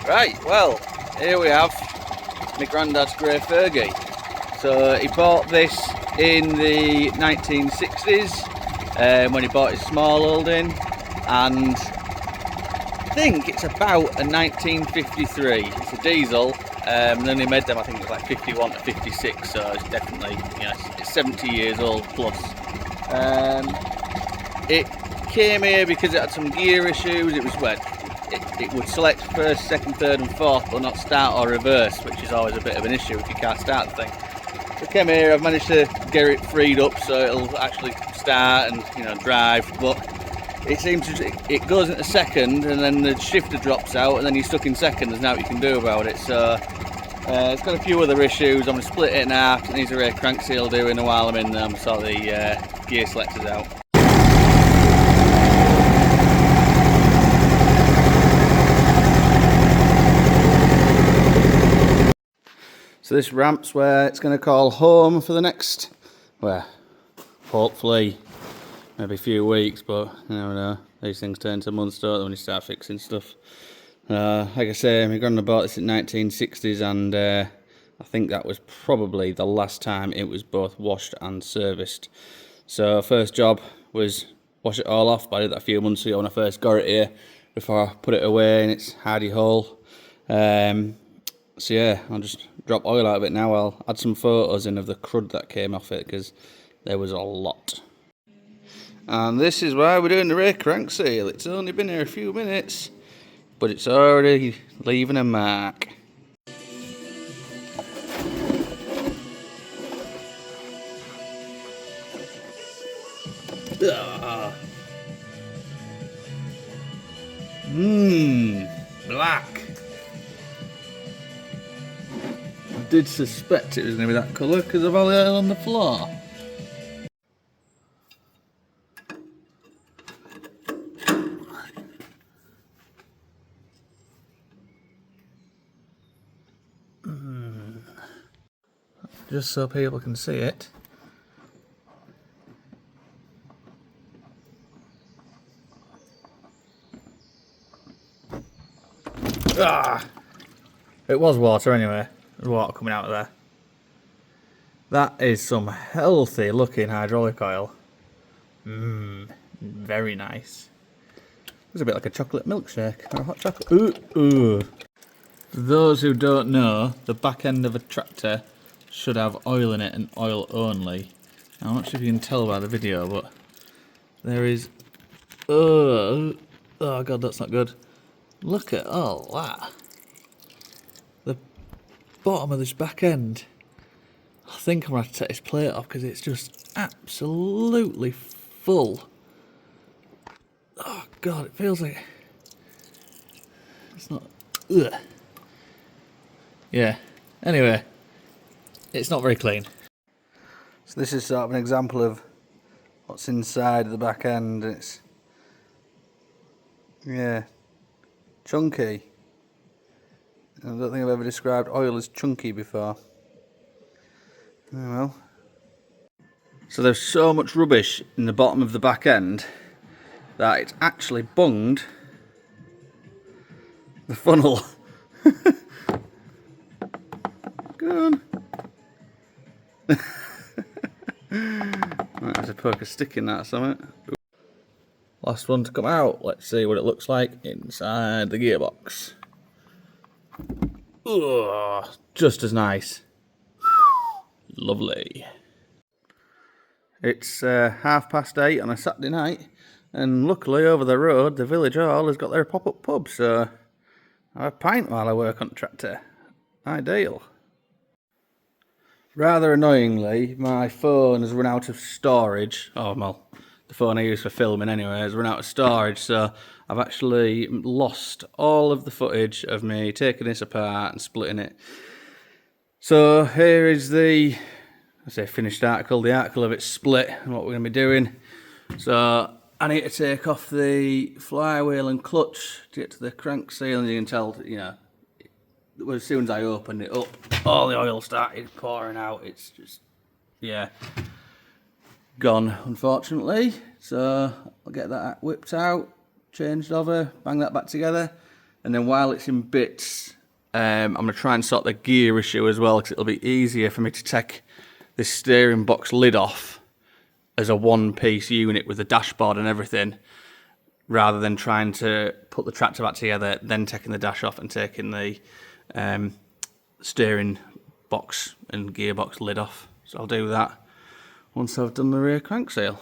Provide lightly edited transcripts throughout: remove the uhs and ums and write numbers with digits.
Right, well, here we have my granddad's grey Fergie. So he bought this in the 1960s when he bought his small holding, and I think it's about a 1953. It's a diesel, and then he made them, I think it was like 51 to 56, so it's definitely, it's 70 years old plus. It came here because it had some gear issues. It was wet. It would select first, second, third and fourth, but not start or reverse, which is always a bit of an issue if you can't start the thing. So I came here, I've managed to get it freed up so it'll actually start and drive, but it seems it goes into second and then the shifter drops out and then you're stuck in second. There's nothing you can do about it. So it's got a few other issues. I'm going to split it in half. It needs a rear crank seal doing while I'm in there. I'm sort the gear selectors out. So this ramp's where it's going to call home for the next, well, hopefully, maybe a few weeks, but you never know. These things turn to months, don't they, when you start fixing stuff. Like I say, my grandma bought this in the 1960s, and I think that was probably the last time it was both washed and serviced. So first job was wash it all off, but I did that a few months ago when I first got it here, before I put it away in its hardy hole. So yeah, I'll just drop oil out of it now. I'll add some photos in of the crud that came off it, because there was a lot. And this is why we're doing the rear crank seal. It's only been here a few minutes, but it's already leaving a mark. Black. I did suspect it was going to be that colour because of all the oil on the floor. Just so people can see it. It was water anyway. There's water coming out of there. That is some healthy looking hydraulic oil. Very nice. It's a bit like a chocolate milkshake or a hot chocolate. For those who don't know, the back end of a tractor should have oil in it and oil only. Now, I'm not sure if you can tell by the video, but there is... Oh god, that's not good. Look at all that. The bottom of this back end. I think I'm going to have to take this plate off because it's just absolutely full. Oh god, it feels like... It's not... Ugh. Yeah, anyway, it's not very clean. So this is sort of an example of what's inside of the back end. It's... yeah, chunky. I don't think I've ever described oil as chunky before. Oh well. So there's so much rubbish in the bottom of the back end that it's actually bunged the funnel. Go on. Might have to poke a stick in that or something. Last one to come out. Let's see what it looks like inside the gearbox. Ugh, just as nice. Lovely. It's 8:30 on a Saturday night, and luckily over the road the village hall has got their pop-up pub, so I have a pint while I work on the tractor. Ideal. Rather annoyingly, my phone has run out of storage. Oh well, the phone I use for filming anyway has run out of storage, so I've actually lost all of the footage of me taking this apart and splitting it. So here is the, I say finished article, the article of it split and what we're going to be doing. So I need to take off the flywheel and clutch to get to the crank seal, and you can tell, as soon as I opened it up, all the oil started pouring out. It's just, yeah, gone, unfortunately. So I'll get that whipped out, changed over, bang that back together, And then while it's in bits, I'm going to try and sort the gear issue as well, because it'll be easier for me to take this steering box lid off as a one-piece unit with the dashboard and everything, rather than trying to put the tractor back together, then taking the dash off and taking the steering box and gearbox lid off. So I'll do that once I've done the rear crank seal.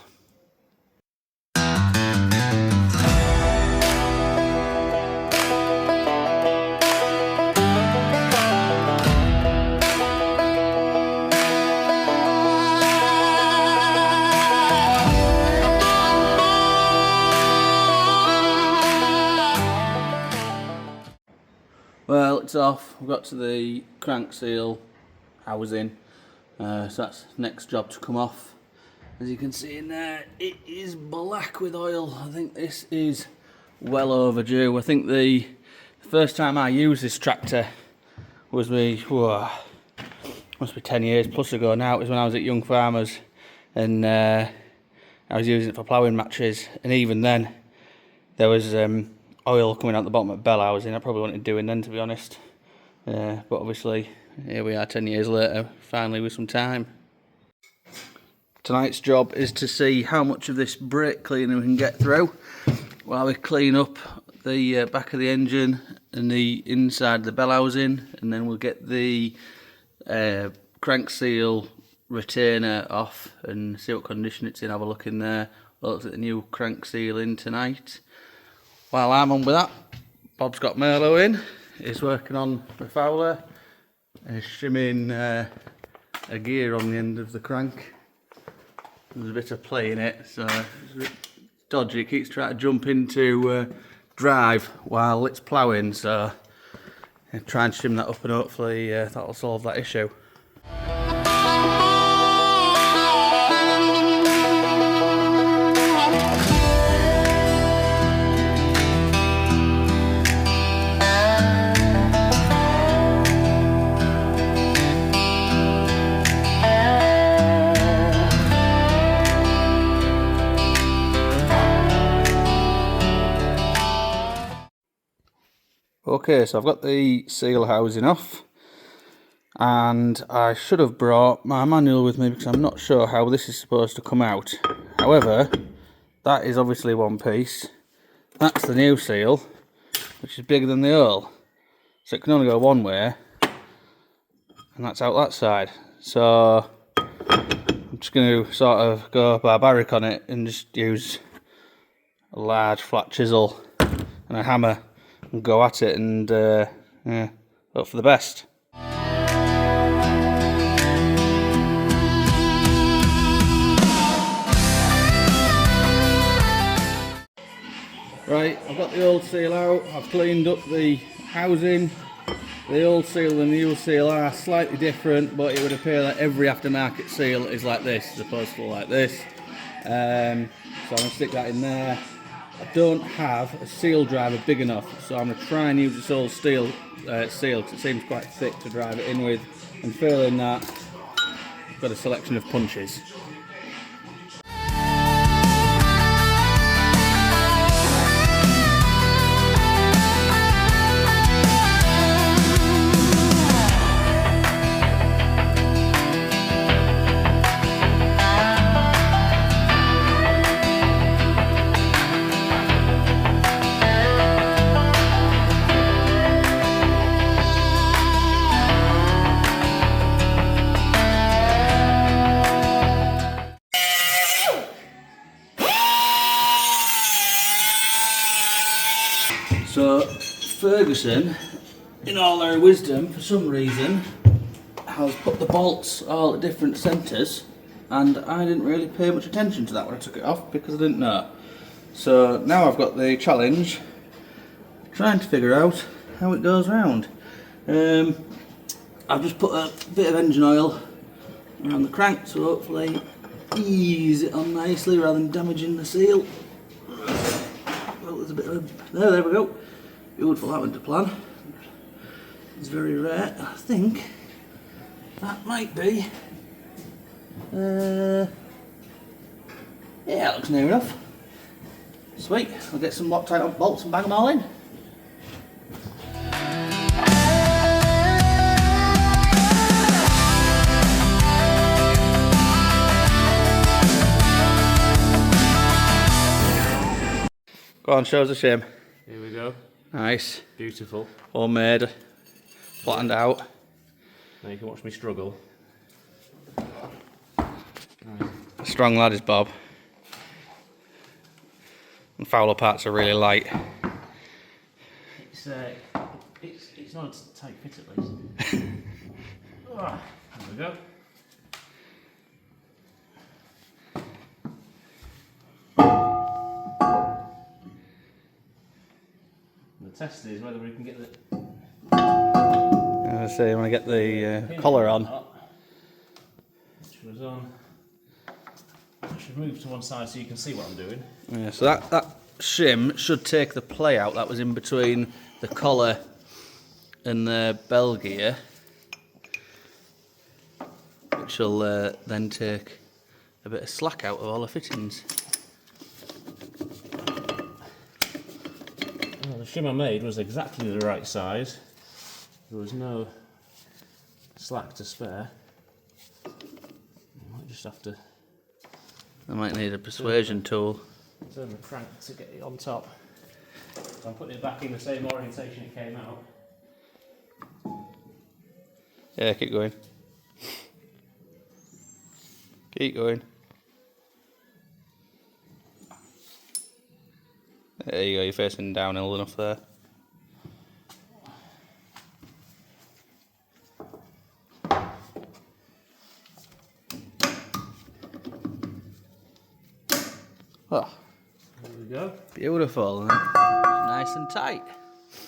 Well, it's off. We've got to the crank seal housing, so that's next job to come off. As you can see in there, it is black with oil. I think this is well overdue. I think the first time I used this tractor was must be 10 years plus ago now. It was when I was at Young Farmers, and I was using it for ploughing matches, and even then there was oil coming out the bottom of bell housing. I probably wanted doing then, to be honest, but obviously here we are 10 years later, finally with some time. Tonight's job is to see how much of this brake cleaner we can get through while we clean up the back of the engine and the inside of the bell housing, and then we'll get the crank seal retainer off and see what condition it's in, have a look in there. We'll look at the new crank seal in tonight. While I'm on with that, Bob's got Merlo in. He's working on the Fowler. He's shimming a gear on the end of the crank. There's a bit of play in it, so it's a bit dodgy. It keeps trying to jump into drive while it's ploughing, so I'll try and shim that up, and hopefully that'll solve that issue. Okay, so I've got the seal housing off, and I should have brought my manual with me because I'm not sure how this is supposed to come out. However, that is obviously one piece. That's the new seal, which is bigger than the old, so it can only go one way, and that's out that side. So I'm just going to sort of go barbaric on it and just use a large flat chisel and a hammer and go at it, and yeah, hope for the best. Right, I've got the old seal out. I've cleaned up the housing. The old seal and the new seal are slightly different, but it would appear that every aftermarket seal is like this as opposed to like this. So I'm going to stick that in there. I don't have a seal driver big enough, so I'm going to try and use this old steel seal because it seems quite thick to drive it in with, and failing that, I've got a selection of punches. So Ferguson, in all their wisdom, for some reason, has put the bolts all at different centres, and I didn't really pay much attention to that when I took it off because I didn't know. So now I've got the challenge, trying to figure out how it goes round. I've just put a bit of engine oil around the crank to hopefully ease it on nicely rather than damaging the seal. Well, there's a bit of there we go. Beautiful, that went to plan. It's very rare. I think that might be. Yeah, it looks near enough. Sweet. I'll get some Loctite bolts and bang them all in. on, show us a shim. Here we go. Nice. Beautiful. Homemade. Flattened out. Now you can watch me struggle. Strong lad is Bob. And Fowler parts are really light. It's not a tight fit at least. There we go. The test is whether we can get the. I say, when I get the collar on. Which was on. I should move to one side so you can see what I'm doing. Yeah, so that shim should take the play out that was in between the collar and the bell gear, which will then take a bit of slack out of all the fittings. Well, the shim I made was exactly the right size. There was no slack to spare. I might just have to. I might need a persuasion tool. Turn the crank to get it on top. So I'm putting it back in the same orientation it came out. Yeah, keep going. Keep going. There you go, you're facing downhill enough there. Oh, There we go. beautiful. Nice and tight.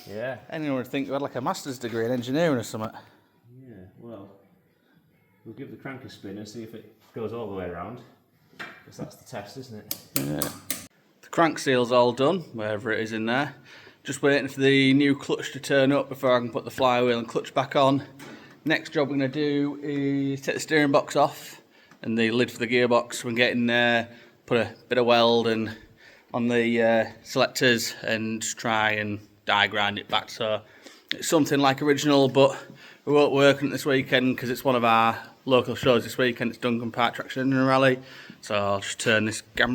Yeah. Anyone would think you had like a master's degree in engineering or something. Yeah, well, we'll give the crank a spin and see if it goes all the way around. Because that's the test, isn't it? Yeah. The crank seal's all done, wherever it is in there. Just waiting for the new clutch to turn up before I can put the flywheel and clutch back on. Next job we're going to do is take the steering box off and the lid for the gearbox. We're getting there, put a bit of weld and on the selectors and try and die grind it back so it's something like original, but we won't work on it this weekend because it's one of our local shows this weekend. It's Duncan Park Traction Engine Rally, so I'll just turn this camera.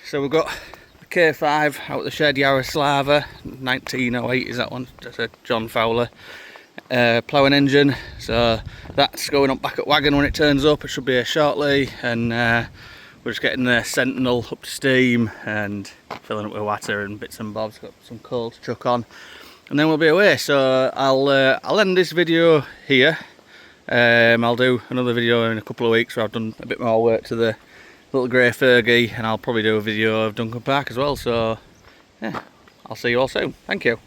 So we've got the K5 out the shed, Yaroslava 1908 is that one, that's a John Fowler ploughing engine, so that's going up back at wagon when it turns up. It should be here shortly, and we're just getting the Sentinel up to steam and filling up with water and bits and bobs. Got some coal to chuck on, and then we'll be away. So I'll end this video here. I'll do another video in a couple of weeks where I've done a bit more work to the little grey Fergie, and I'll probably do a video of Duncan Park as well. So yeah, I'll see you all soon. Thank you.